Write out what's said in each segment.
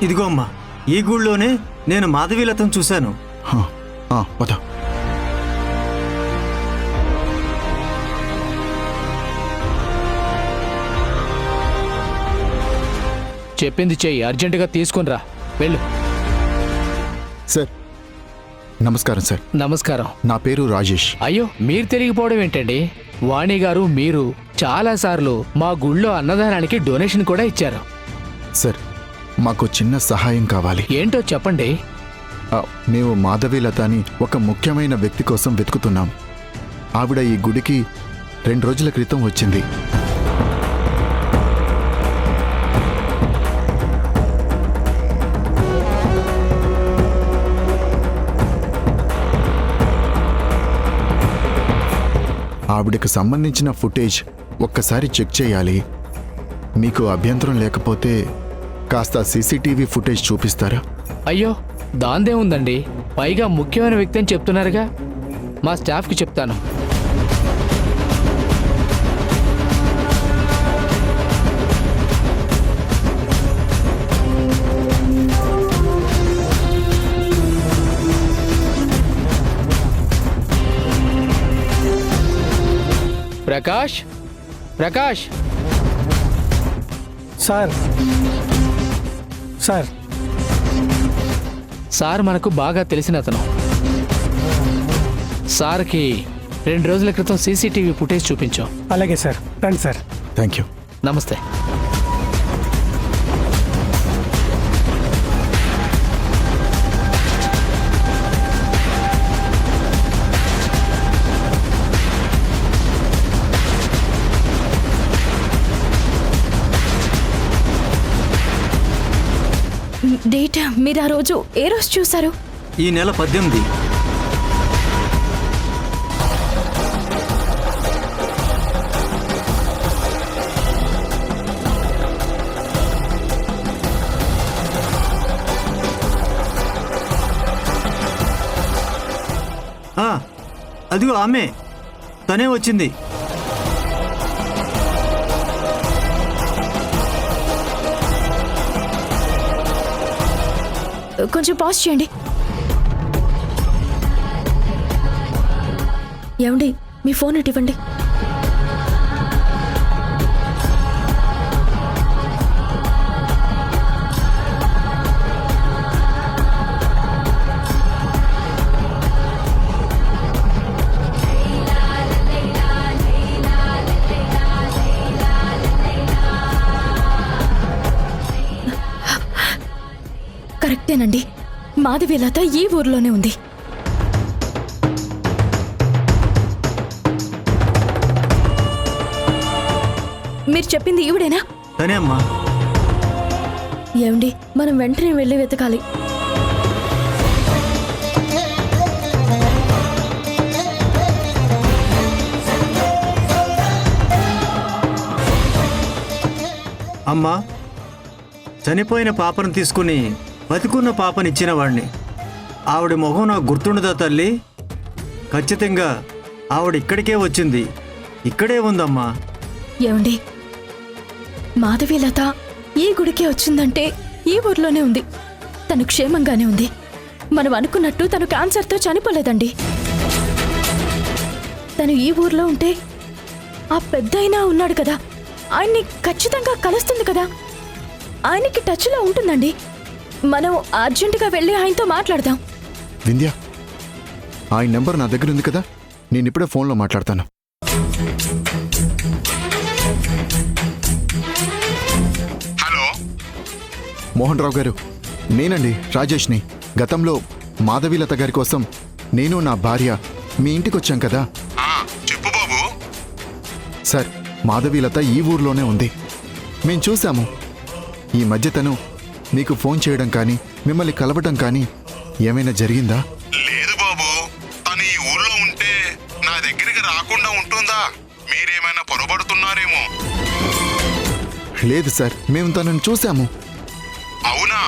ఇదిగో అమ్మా, ఈ గుళ్ళోనే నేను మాధవీలతను చూశాను. పద. చెప్పింది చెయ్యి, అర్జెంటుగా తీసుకునిరా, వెళ్ళు. సార్ నమస్కారం. సార్ నమస్కారం. నా పేరు రాజేష్. అయ్యో, మీరు తెలియకపోవడం ఏంటండి? వాణి గారు మీరు చాలాసార్లు మా గుళ్ళో అన్నదానానికి డొనేషన్ కూడా ఇచ్చారు. సార్ మాకు చిన్న సహాయం కావాలి. ఏంటో చెప్పండి. మేము మాధవీలత అని ఒక ముఖ్యమైన వ్యక్తి కోసం వెతుకుతున్నాం. ఆవిడ ఈ గుడికి 2 రోజుల క్రితం వచ్చింది. ఆవిడకు సంబంధించిన ఫుటేజ్ ఒక్కసారి చెక్ చేయాలి. మీకు అభ్యంతరం లేకపోతే కాస్త సీసీటీవీ ఫుటేజ్ చూపిస్తారా? అయ్యో, దాందే ఉందండి. పైగా ముఖ్యమైన వ్యక్తి అని చెప్తున్నారుగా, మా స్టాఫ్కి చెప్తాను. Prakash, Prakash. Sir sir sir మనకు బాగా తెలిసిన అతను. సార్కి 2 రోజుల క్రితం సీసీటీవీ ఫుటేజ్ చూపించాం. అలాగే సార్, రండి సార్. Thank you. నమస్తే. డేట్ మీరు ఆ రోజు ఏ రోజు చూశారు? ఈ నెల 18. అదిగో ఆమె, తనే వచ్చింది. కొంచెం పాజ్ చేయండి. ఏమండి, మీ ఫోన్ ఇటు ఇవ్వండి. కరెక్టేనండి, మాధవీలత ఈ ఊర్లోనే ఉంది. మీరు చెప్పింది ఈవిడేనా? తనే అమ్మా. ఏమండి, మనం వెంటనే వెళ్ళి వెతకాలి. అమ్మా, చనిపోయిన పాపను తీసుకుని బతికున్న పాపనిచ్చిన వాడిని. ఆవిడ మొహం నాకు గుర్తుండదా తల్లి? ఖచ్చితంగా ఆవిడ ఇక్కడికే వచ్చింది, ఇక్కడే ఉందమ్మా. ఏమండి, మాధవీలత ఈ గుడికే వచ్చిందంటే ఈ ఊర్లోనే ఉంది. తను క్షేమంగానే ఉంది. మనం అనుకున్నట్టు తను క్యాన్సర్తో చనిపోలేదండి. తను ఈ ఊర్లో ఉంటే ఆ పెద్దయినా ఉన్నాడు కదా, ఆయన్ని ఖచ్చితంగా కలుస్తుంది కదా, ఆయనకి టచ్లో ఉంటుందండి. మనం అర్జెంటుగా వెళ్ళి ఆయనతో మాట్లాడదాం. వింధ్య, ఆయన నెంబర్ నా దగ్గర ఉంది కదా, నేను ఇప్పుడే ఫోన్లో మాట్లాడతాను. హలో, మోహన్ రావు గారు, నేనండి రాజేష్ని. గతంలో మాధవీలత గారి కోసం నేను నా భార్య మీ ఇంటికి వచ్చాం కదా. చెప్పు బాబు. సార్, మాధవీలత ఈ ఊర్లోనే ఉంది. మేం చూశాము. ఈ మధ్య తను మీకు ఫోన్ చేయడం కానీ మిమ్మల్ని కలవడం కానీ ఏమైనా జరిగిందా? లేదు బాబు, తను ఈ ఊళ్ళో ఉంటే నా దగ్గరికి రాకుండా ఉంటుందా? మీరేమైనా పొరబడుతున్నారేమో. లేదు సార్, మేము తనను చూశాము. అవునా?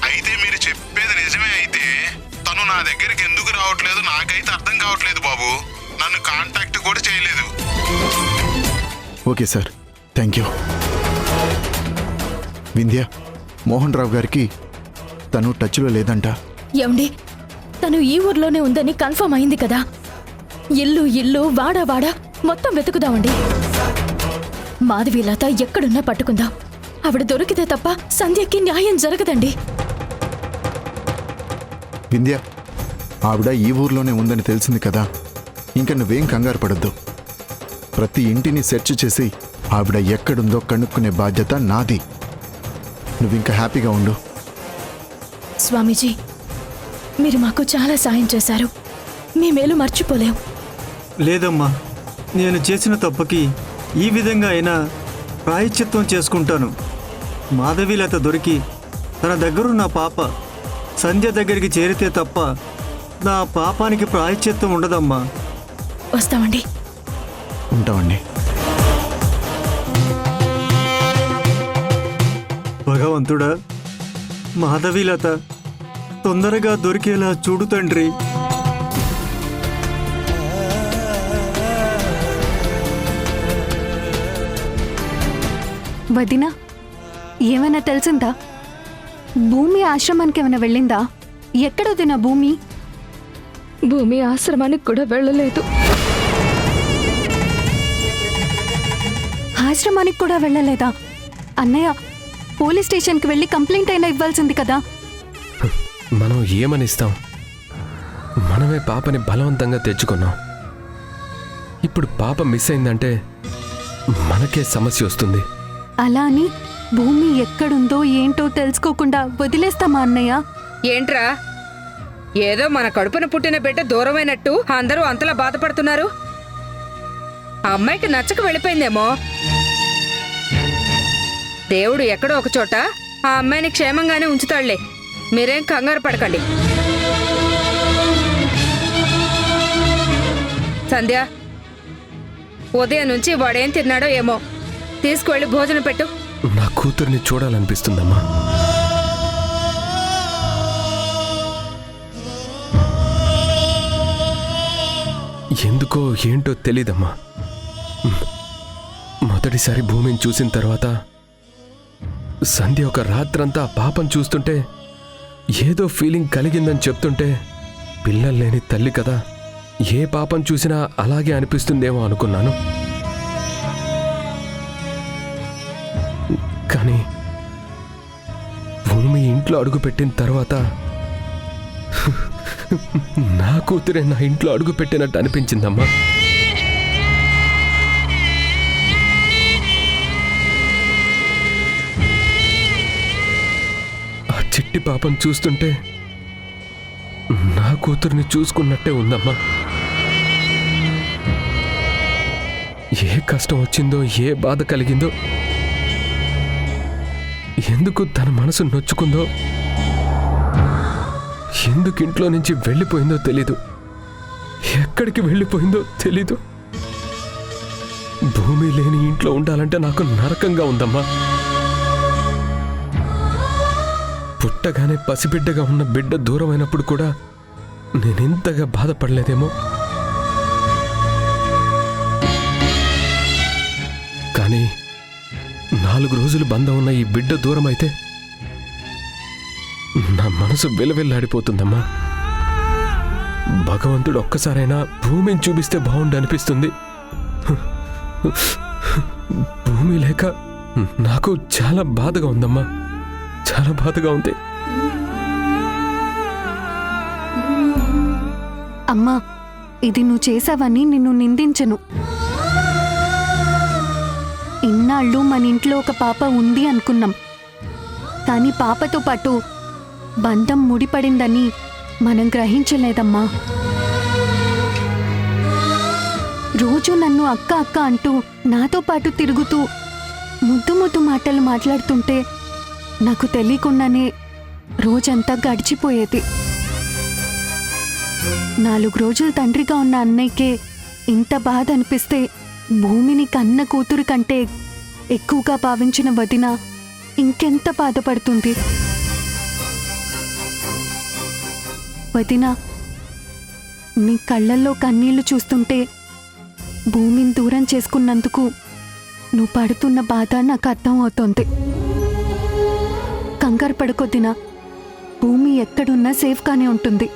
అయితే మీరు చెప్పేది నిజమే. అయితే తను నా దగ్గరికి ఎందుకు రావట్లేదు నాకైతే అర్థం కావట్లేదు బాబు. నన్ను కాంటాక్ట్ కూడా చేయలేదు. Okay sir, thank you. Vindhya, Mohan Rao గారికి తను టచ్లో లేదంట. ఏమండి, తను ఈ ఊర్లోనే ఉందని కన్ఫర్మ్ అయింది కదా. ఇల్లు ఇల్లు వాడా వాడా మొత్తం వెతుకుదామండి. మాధవీలత ఎక్కడున్నా పట్టుకుందాం. ఆవిడ దొరికితే తప్ప సంధ్యకి న్యాయం జరగదండి. వింధ్య, ఆవిడ ఈ ఊర్లోనే ఉందని తెలిసింది కదా, ఇంకా నువ్వేం కంగారు పడద్దు. ప్రతి ఇంటిని సెర్చ్ చేసి ఆవిడ ఎక్కడుందో కనుక్కునే బాధ్యత నాది. నువ్వింకా హ్యాపీగా ఉండు. స్వామీజీ, మీరు మాకు చాలా సాయం చేశారు. మీ మేలు మర్చిపోలేం. లేదమ్మా, నేను చేసిన తప్పుకి ఈ విధంగా అయినా ప్రాయశ్చిత్తం చేసుకుంటాను. మాధవీలత దొరికి తన దగ్గరున్న పాప సంధ్య దగ్గరికి చేరితే తప్ప నా పాపానికి ప్రాయశ్చిత్తం ఉండదమ్మా. వస్తామండి. ఉంటామండి. భగవంతుడా, మాధవీలత తొందరగా దొరికేలా చూడు తండ్రి. వదినా, ఏమైనా తెలిసిందా? భూమి ఆశ్రమానికి ఏమైనా వెళ్ళిందా? ఎక్కడ వదినా భూమి? భూమి ఆశ్రమానికి కూడా వెళ్ళలేదు. ఆశ్రమానికి కూడా వెళ్ళలేదా? అన్నయ్య, పోలీస్ స్టేషన్కి వెళ్ళి కంప్లైంట్ అయినా ఇవ్వాల్సింది కదా. మనం ఏమనిస్తాం? మనమే పాపని బలవంతంగా తెచ్చుకున్నాం. ఇప్పుడు పాప మిస్ అయిందంటే మనకే సమస్య వస్తుంది. అలా అని భూమి ఎక్కడుందో ఏంటో తెలుసుకోకుండా వదిలేస్తామా అన్నయ్య? ఏంట్రా, ఏదో మన కడుపున పుట్టిన బిడ్డ దూరమైనట్టు అందరూ అంతలా బాధపడుతున్నారు. ఆ అమ్మాయికి నచ్చక వెళ్ళిపోయిందేమో. దేవుడు ఎక్కడో ఒక చోట ఆ అమ్మాయిని క్షేమంగానే ఉంచుతాడులే. మీరేం కంగారు పడకండి. సంధ్య, ఉదయం నుంచి వాడేం తిన్నాడో ఏమో, తీసుకువెళ్ళి భోజనం పెట్టు. నా కూతుర్ని చూడాలనిపిస్తుందమ్మా. ఎందుకో ఏంటో తెలీదమ్మా. మొదటిసారి భూమిని చూసిన తర్వాత సంధ్య ఒక రాత్రంతా పాపం చూస్తుంటే ఏదో ఫీలింగ్ కలిగిందని చెప్తుంటే, పిల్లలు లేని తల్లి కదా, ఏ పాపం చూసినా అలాగే అనిపిస్తుందేమో అనుకున్నాను. కానీ భూమి ఇంట్లో అడుగుపెట్టిన తర్వాత నా కూతురే నా ఇంట్లో అడుగుపెట్టినట్టు అనిపించిందమ్మా. ఆ చిట్టి పాపం చూస్తుంటే నా కూతుర్ని చూసుకున్నట్టే ఉందమ్మా. ఏ కష్టం వచ్చిందో, ఏ బాధ కలిగిందో, ఎందుకు తన మనసు నొచ్చుకుందో, ఎందుకు ఇంట్లో నుంచి వెళ్ళిపోయిందో తెలీదు, ఎక్కడికి వెళ్ళిపోయిందో తెలీదు. భూమి లేని ఇంట్లో ఉండాలంటే నాకు నరకంగా ఉందమ్మా. పుట్టగానే పసిబిడ్డగా ఉన్న బిడ్డ దూరమైనప్పుడు కూడా నేనెంతగా బాధపడలేదేమో. కానీ 4 రోజులు బంధం ఉన్న ఈ బిడ్డ దూరం అయితే నా మనసు విలవిల్లాడిపోతుందమ్మా. భగవంతుడు ఒక్కసారైనా భూమిని చూపిస్తే బాగుండు అనిపిస్తుంది. భూమి లేక నాకు చాలా బాధగా ఉందమ్మా, చాలా బాధగా ఉంది. అమ్మా, ఇది నువ్వు చేసావని నిన్ను నిందించను. ఇన్నాళ్ళు మన ఇంట్లో ఒక పాప ఉంది అనుకున్నాం. కానీ పాపతో పాటు బంధం ముడిపడిందని మనం గ్రహించలేదమ్మా. రోజు నన్ను అక్క అక్క అంటూ నాతో పాటు తిరుగుతూ ముద్దు ముద్దు మాటలు మాట్లాడుతుంటే నాకు తెలియకుండానే రోజంతా గడిచిపోయేది. 4 రోజులు తండ్రిగా ఉన్న అన్నయ్యకే ఇంత బాధ అనిపిస్తే భూమిని కన్న కూతురు కంటే ఎక్కువగా భావించిన వదిన ఇంకెంత బాధపడుతుంది. వదిన, నీ కళ్ళల్లో కన్నీళ్లు చూస్తుంటే భూమిని దూరం చేసుకున్నందుకు నువ్వు పడుతున్న బాధ నాకు అర్థం అవుతోంది. కంగారు పడుకొద్దినా, భూమి ఎక్కడున్నా సేఫ్గానే ఉంటుంది.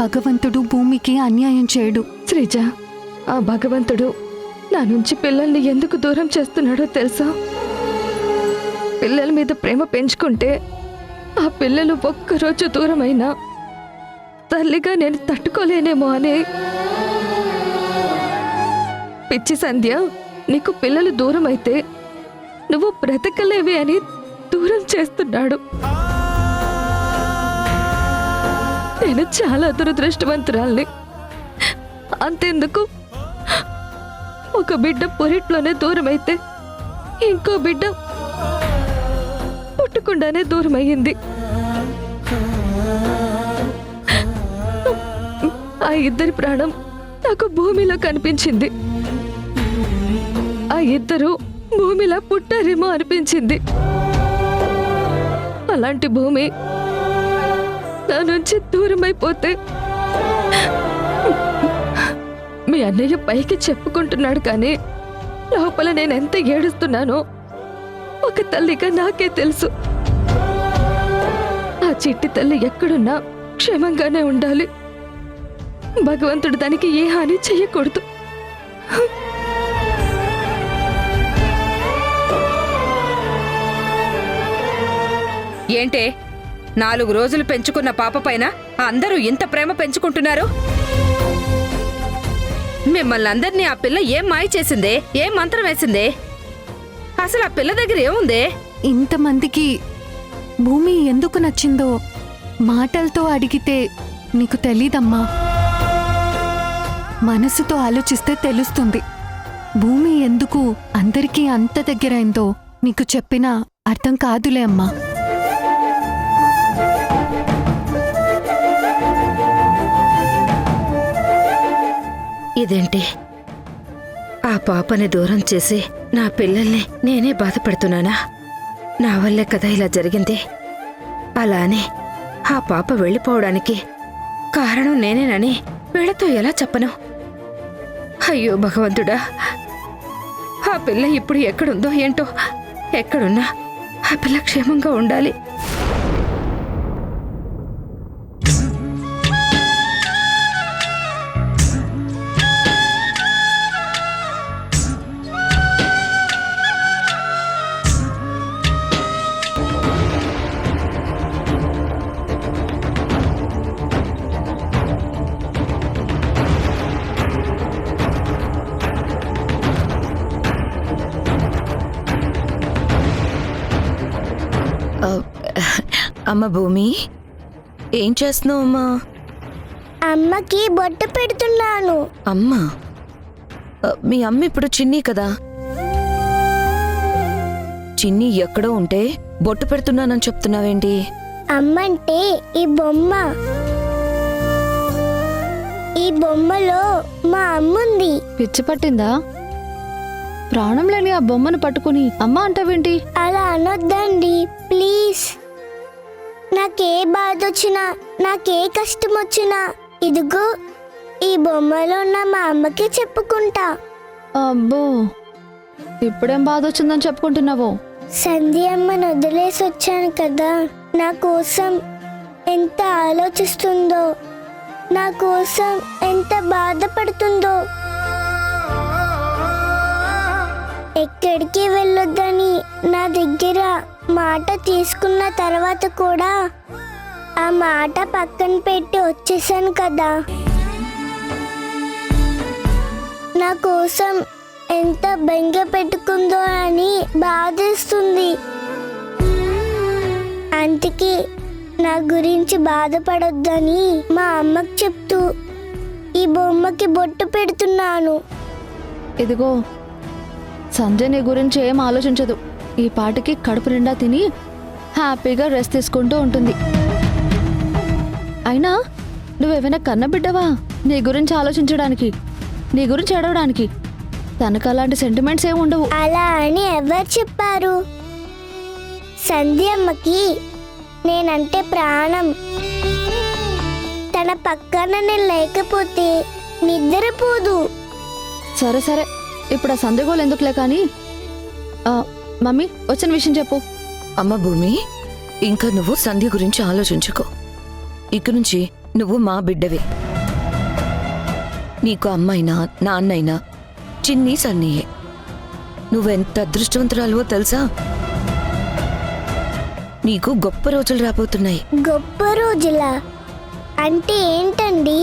భగవంతుడు భూమికి అన్యాయం చేయడు. శ్రీజ, ఆ భగవంతుడు నా నుంచి పిల్లల్ని ఎందుకు దూరం చేస్తున్నాడో తెలుసా? పిల్లల మీద ప్రేమ పెంచుకుంటే ఆ పిల్లలు ఒక్కరోజు దూరమైనా తల్లిగా నేను తట్టుకోలేనేమో అని. పిచ్చి సంధ్య, నీకు పిల్లలు దూరం అయితే నువ్వు బ్రతకలేవి అని దూరం చేస్తున్నాడు. నేను చాలా దురదృష్టవంతురాల్ని. అంతెందుకు, ఒక బిడ్డ పొరిట్లోనే దూరమైతే ఇంకో బిడ్డ పుట్టకుండానే దూరమయ్యింది. ఆ ఇద్దరి ప్రాణం నాకు భూమిలో కనిపించింది. ఆ ఇద్దరు భూమిలా పుట్టారేమో అనిపించింది. అలాంటి భూమి నా నుంచి దూరమైపోతే మీ అన్నయ్య పైకి చెప్పుకుంటున్నాడు, కానీ లోపల నేను ఎంత ఏడుస్తున్నానో ఒక తల్లిగా నాకే తెలుసు. ఆ చిట్టి తల్లి ఎక్కడున్నా క్షేమంగానే ఉండాలి. భగవంతుడు దానికి ఏ హాని చెయ్యకూడదు. ఏంటే 4 రోజులు పెంచుకున్న పాప పైన అందరూ ఇంత ప్రేమ పెంచుకుంటున్నారు? మిమ్మల్ని అందరినీ ఆ పిల్ల ఏం మాయ చేసిందే? ఏం మంత్రం వేసిందే? అసలు ఆ పిల్ల దగ్గర ఏముందే? ఇంతమందికి భూమి ఎందుకు నచ్చిందో మాటలతో అడిగితే నీకు తెలీదమ్మా. మనసుతో ఆలోచిస్తే తెలుస్తుంది. భూమి ఎందుకు అందరికీ అంత దగ్గరైందో నీకు చెప్పినా అర్థం కాదులే అమ్మా. ఇదేంటి, ఆ పాపని దూరం చేసి నా పిల్లల్ని నేనే బాధపడుతున్నానా? నా వల్లే కదా ఇలా జరిగింది. అలానే ఆ పాప వెళ్ళిపోవడానికి కారణం నేనేనని వీళ్ళతో ఎలా చెప్పను? అయ్యో భగవంతుడా, ఆ పిల్ల ఇప్పుడు ఎక్కడుందో ఏంటో. ఎక్కడున్నా ఆ పిల్ల క్షేమంగా ఉండాలి. అమ్మ భూమి, ఏం చేస్తున్నావు అమ్మా? అమ్మకి బొట్టు పెడుతున్నాను. అమ్మ, మీ అమ్మ ఇప్పుడు చిన్ని కదా? చిన్ని ఎక్కడో ఉంటే బొట్టు పెడుతున్నానని చెప్తున్నావేంటి? అమ్మంటే ఈ బొమ్మ. ఈ బొమ్మలో మా అమ్ముంది. పిచ్చి పట్టిందా? ప్రాణం లేని ఆ బొమ్మను పట్టుకుని అమ్మ అంటావేంటి? అలా అనొద్దండి ప్లీజ్. నాకే బాధ వచ్చినా, నాకే కష్టం వచ్చినా ఇదిగో ఈ బొమ్మలో ఉన్న మా అమ్మకి చెప్పుకుంటా. అబ్బో, ఇప్పుడేం బాధ వచ్చిందని చెప్పుకుంటున్నావో? సంధ్య అమ్మను వదిలేసి వచ్చాను కదా, నా కోసం ఎంత ఆలోచిస్తుందో, నా కోసం ఎంత బాధపడుతుందో. ఎక్కడికి వెళ్ళొద్దని నా దగ్గర మాట తీసుకున్న తర్వాత కూడా ఆ మాట పక్కన పెట్టి వచ్చేసాను కదా. నా కోసం ఎంత బెంగ పెట్టుకుందో అని బాధేస్తుంది. అందుకే నా గురించి బాధపడొద్దని మా అమ్మకి చెప్తూ ఈ బొమ్మకి బొట్టు పెడుతున్నాను. ఇదిగో, సంజయ్ నీ గురించి ఏం ఆలోచించదు. ఈ పాటికి కడుపు నిండా తిని హ్యాపీగా రెస్ట్ తీసుకుంటూ ఉంటుంది. అయినా నువ్వేమైనా కన్నబిడ్డవా నీ గురించి ఆలోచించడానికి, నీ గురించి ఏడవడానికి? తనకు అలాంటి సెంటిమెంట్స్ ఏమి ఉండవు. అలా అని ఎవరు చెప్పారు? సంధ్యమ్మకి నేనంటే ప్రాణం. తన పక్కన నేను లేకపోతే నిద్రపోదు. సరే సరే, ఇప్పుడు ఆ సందేహోలు ఎందుకులే కానీ మమ్మీ వచ్చిన విషయం చెప్పు. అమ్మ భూమి, ఇంకా నువ్వు సంధ్య గురించి ఆలోచించుకో. ఇక నుంచి నువ్వు మా బిడ్డవే. నీకు అమ్మైనా నాన్నైనా చిన్ని సన్నీయే. నువ్వెంత అదృష్టవంతురాలువో తెలుసా? నీకు గొప్ప రోజులు రాబోతున్నాయి. గొప్ప రోజులా అంటే ఏంటండి?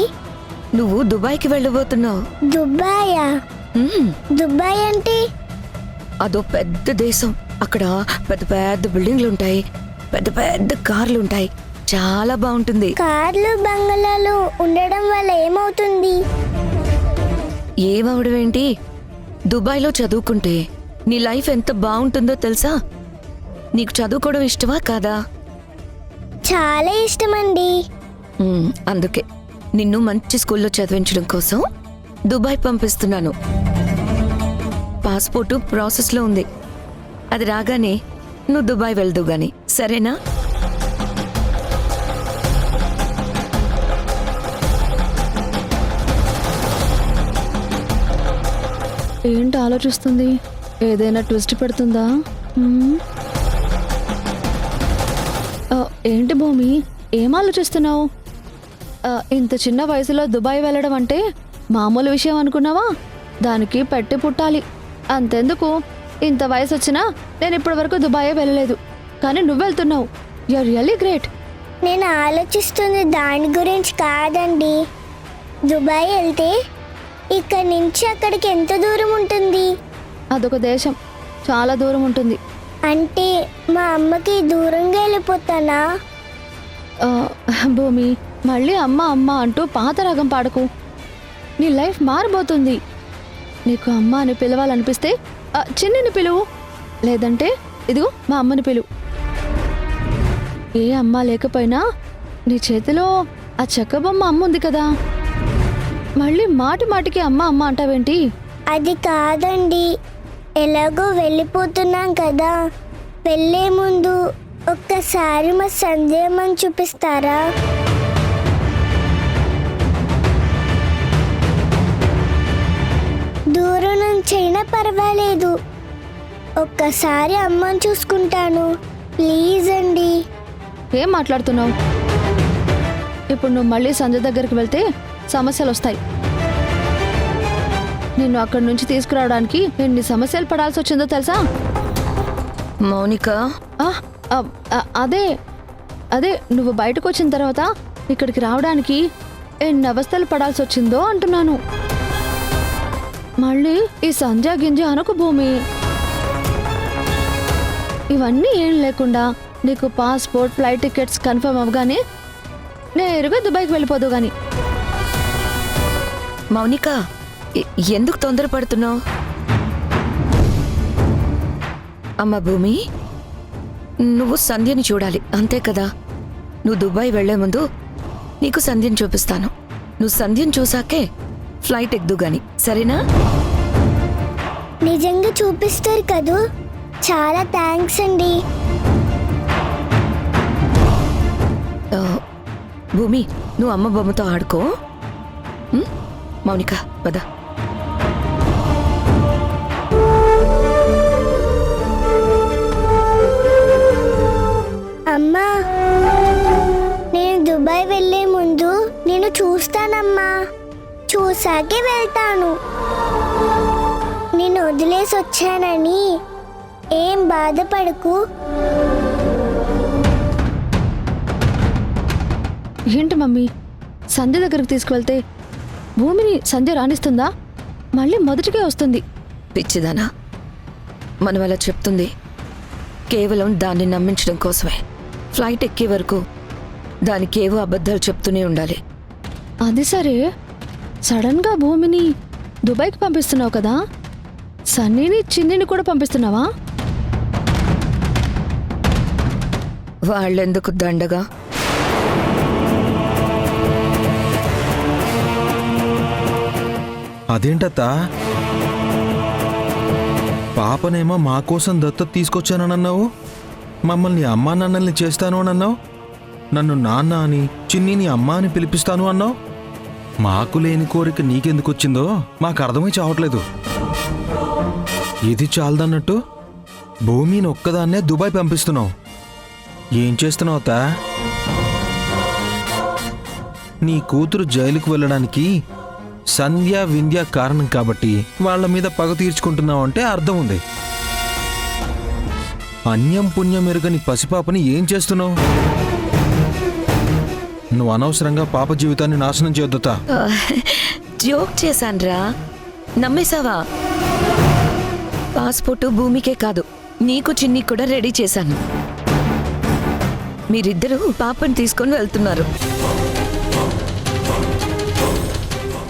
నువ్వు దుబాయ్కి వెళ్ళబోతున్నావు. దుబాయా? దుబాయ్ అంటే? అదో పెద్ద దేశం. అక్కడ పెద్ద పెద్ద బిల్డింగ్లుంటాయి, పెద్ద పెద్ద కార్లుంటాయి. చాలా బాగుంటుంది. కార్లు బంగ్లాలు ఉండడం వల్ల ఏమవుతుంది? ఏమవడం ఏంటి? దుబాయ్లో చదువుకుంటే నీ లైఫ్ ఎంత బాగుంటుందో తెలుసా? నీకు చదువుకోవడం ఇష్టమా కాదా? చాలా ఇష్టమండి. అందుకే నిన్ను మంచి స్కూల్లో చదివించడం కోసం దుబాయ్ పంపిస్తున్నాను. పాస్పోర్టు ప్రాసెస్లో ఉంది. అది రాగానే నువ్వు దుబాయ్ వెళ్దు గాని, సరేనా? ఏంటి ఆలోచిస్తుంది? ఏదైనా ట్విస్ట్ పెడుతుందా? ఏంటి భూమి, ఏం ఆలోచిస్తున్నావు? ఇంత చిన్న వయసులో దుబాయ్ వెళ్ళడం అంటే మామూలు విషయం అనుకున్నావా? దానికి పెట్టి పుట్టాలి. అంతెందుకు, ఇంత వయసు వచ్చినా నేను ఇప్పటి వరకు దుబాయే వెళ్ళలేదు, కానీ నువ్వు వెళ్తున్నావు. You are really great. నేను ఆలోచిస్తుంది దాని గురించి కాదండి. దుబాయ్ వెళ్తే ఇక్కడి నుంచి అక్కడికి ఎంత దూరం ఉంటుంది? అదొక దేశం, చాలా దూరం ఉంటుంది. అంటే మా అమ్మకి దూరంగా వెళ్ళిపోతానా? భూమి, మళ్ళీ అమ్మ అమ్మ అంటూ పాత రాగం పాడకు. నీ లైఫ్ మారిపోతుంది. నీకు అమ్మ అని పిలవాలనిపిస్తే చిన్నిని పిలువు, లేదంటే ఇదిగో మా అమ్మని పిలువు. ఏ అమ్మ లేకపోయినా నీ చేతిలో ఆ చెక్క బొమ్మ అమ్మ ఉంది కదా, మళ్ళీ మాటి మాటికి అమ్మ అమ్మ అంటావేంటి? అది కాదండి, ఎలాగో వెళ్ళిపోతున్నాం కదా, వెళ్ళే ముందు ఒక్కసారి మా సందేహం చూపిస్తారా? దూరం నుంచైనా పర్వాలేదు, ఒక్కసారి అమ్మని చూసుకుంటాను, ప్లీజ్ అండి. ఏం మాట్లాడుతున్నావు? ఇప్పుడు నువ్వు మళ్ళీ సంజయ్ దగ్గరికి వెళ్తే సమస్యలు వస్తాయి. నిన్ను అక్కడి నుంచి తీసుకురావడానికి ఎన్ని సమస్యలు పడాల్సి వచ్చిందో తెలుసా? మౌనిక, అదే అదే నువ్వు బయటకు వచ్చిన తర్వాత ఇక్కడికి రావడానికి ఎన్ని అవస్థలు పడాల్సి వచ్చిందో అంటున్నాను. మళ్ళీ ఈ సంజా గింజ అనకు భూమి. ఇవన్నీ ఏం లేకుండా నీకు పాస్పోర్ట్, ఫ్లైట్ టికెట్స్ కన్ఫర్మ్ అవగానే నేరుగా దుబాయ్కి వెళ్ళిపోదు గాని. మౌనిక, ఎందుకు తొందరపడుతున్నావు? అమ్మ భూమి, నువ్వు సంధ్యని చూడాలి, అంతే కదా? నువ్వు దుబాయ్ వెళ్లే ముందు నీకు సంధ్యని చూపిస్తాను. నువ్వు సంధ్యని చూసాకే ఫ్లైట్ ఎక్కుదు గాని, సరేనా? నిజంగా చూపిస్తారు కదూ? చాలా థ్యాంక్స్ అండి. భూమి, నువ్వు అమ్మ బొమ్మతో ఆడుకో. మౌనిక, పద. అమ్మా, నేను దుబాయ్ వెళ్ళే ముందు నేను చూస్తానమ్మా, చూసాకే వెళ్తాను. నేను వదిలేసి వచ్చానని ఏం బాధపడకు. ఏంటి మమ్మీ, సంధ్య దగ్గరికి తీసుకువెళ్తే భూమిని సంధ్య రాణిస్తుందా? మళ్ళీ మొదటికే వస్తుంది. పిచ్చిదానా, మనం అలా చెప్తుంది కేవలం దాన్ని నమ్మించడం కోసమే. ఫ్లైట్ ఎక్కే వరకు దానికేవో అబద్ధాలు చెప్తూనే ఉండాలి. అది సరే, సడన్గా భూమిని దుబాయ్కి పంపిస్తున్నావు కదా, సన్నీని చిన్నిని కూడా పంపిస్తున్నావా? వాళ్ళెందుకు దండగా? అదేంటత్తా, పాపనేమో మా కోసం దత్తత తీసుకొచ్చానన్నావు, మమ్మల్ని అమ్మా నాన్నల్ని చేస్తాను అని అన్నావు, నన్ను నాన్న అని చిన్నిని అమ్మ అని పిలిపిస్తాను అన్నావు. మాకు లేని కోరిక నీకెందుకు వచ్చిందో మాకు అర్థమై చావట్లేదు. ఇది చాలదన్నట్టు భూమిని ఒక్కదాన్నే దుబాయ్ పంపిస్తున్నావు. ఏం చేస్తున్నావు తా? నీ కూతురు జైలుకు వెళ్ళడానికి సంధ్య వింధ్య కారణం కాబట్టి వాళ్ళ మీద పగ తీర్చుకుంటున్నావు అంటే అర్థం ఉంది. అన్యం పుణ్యం ఎరుగని పసిపాపని ఏం చేస్తున్నావు? నువ్వు అనవసరంగా పాప జీవితాన్ని నాశనం చేయొద్దుతా. జోక్ చేశాన్రా, నమ్మేశావా? పాస్పోర్టు భూమికే కాదు, నీకు చిన్ని కూడా రెడీ చేశాను. మీరిద్దరూ పాపని తీసుకొని వెళ్తున్నారు.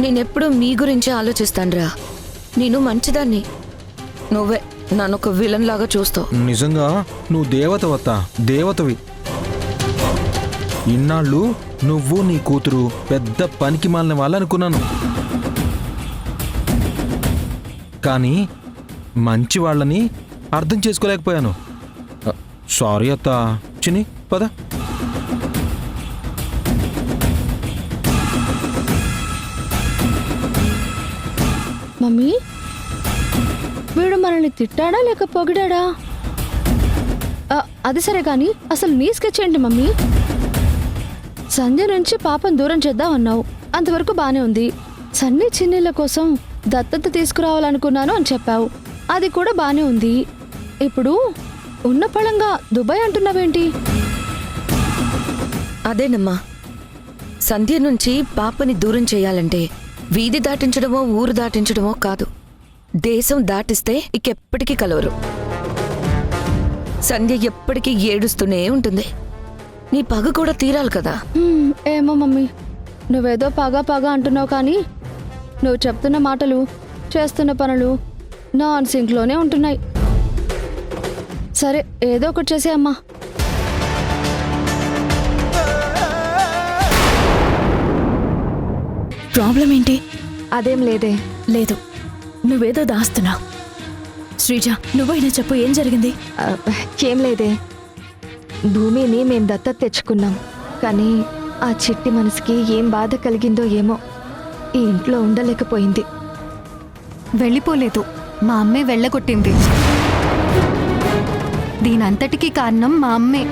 నేనెప్పుడు మీ గురించి ఆలోచిస్తాన్రా. నేను మంచిదాన్ని, నువ్వే నన్ను ఒక విలన్ లాగా చూస్తావు. నిజంగా నువ్వు దేవతవత్తా, దేవతవి. ఇన్నాళ్ళు నువ్వు నీ కూతురు పెద్ద పనికి మాలిన వాళ్ళనుకున్నాను, కానీ మంచి వాళ్ళని అర్థం చేసుకోలేకపోయాను. సారీ అత్త. చిన్ని పద. మమ్మీ, వీడు మనల్ని తిట్టాడా లేక పొగిడాడా? అది సరే కానీ అసలు నీ స్కెచ్ ఏంటి మమ్మీ? సంధ్య నుంచి పాపను దూరం చేద్దామన్నావు, అంతవరకు బానే ఉంది. సన్నీ చిన్నీళ్ళ కోసం దత్తత తీసుకురావాలనుకున్నాను అని చెప్పావు, అది కూడా బానే ఉంది. ఇప్పుడు ఉన్న పళంగా దుబాయ్ అంటున్నావేంటి? అదేనమ్మా, సంధ్య నుంచి పాపని దూరం చేయాలంటే వీధి దాటించడమో ఊరు దాటించడమో కాదు, దేశం దాటిస్తే ఇకెప్పటికీ కలవరు. సంధ్య ఎప్పటికీ ఏడుస్తూనే ఉంటుంది. నీ పగ కూడా తీరాలి కదా. ఏమో మమ్మీ, నువ్వేదో పగా పగా అంటున్నావు కానీ నువ్వు చెప్తున్న మాటలు చేస్తున్న పనులు నాన్ సింక్లోనే ఉంటున్నాయి. సరే, ఏదో ఒకటి చేసే అమ్మా. ప్రాబ్లం ఏంటి? అదేం లేదే. లేదు, నువ్వేదో దాస్తున్నావు. శ్రీజ, నువ్వైనా చెప్పు, ఏం జరిగింది? ఏం లేదే. భూమిని మేం దత్తత తెచ్చుకున్నాం, కానీ ఆ చిట్టి మనసుకి ఏం బాధ కలిగిందో ఏమో ఈ ఇంట్లో ఉండలేకపోయింది. వెళ్ళిపోలేదు, మా అమ్మే వెళ్ళగొట్టింది. దీనంతటికీ కారణం మా అమ్మే.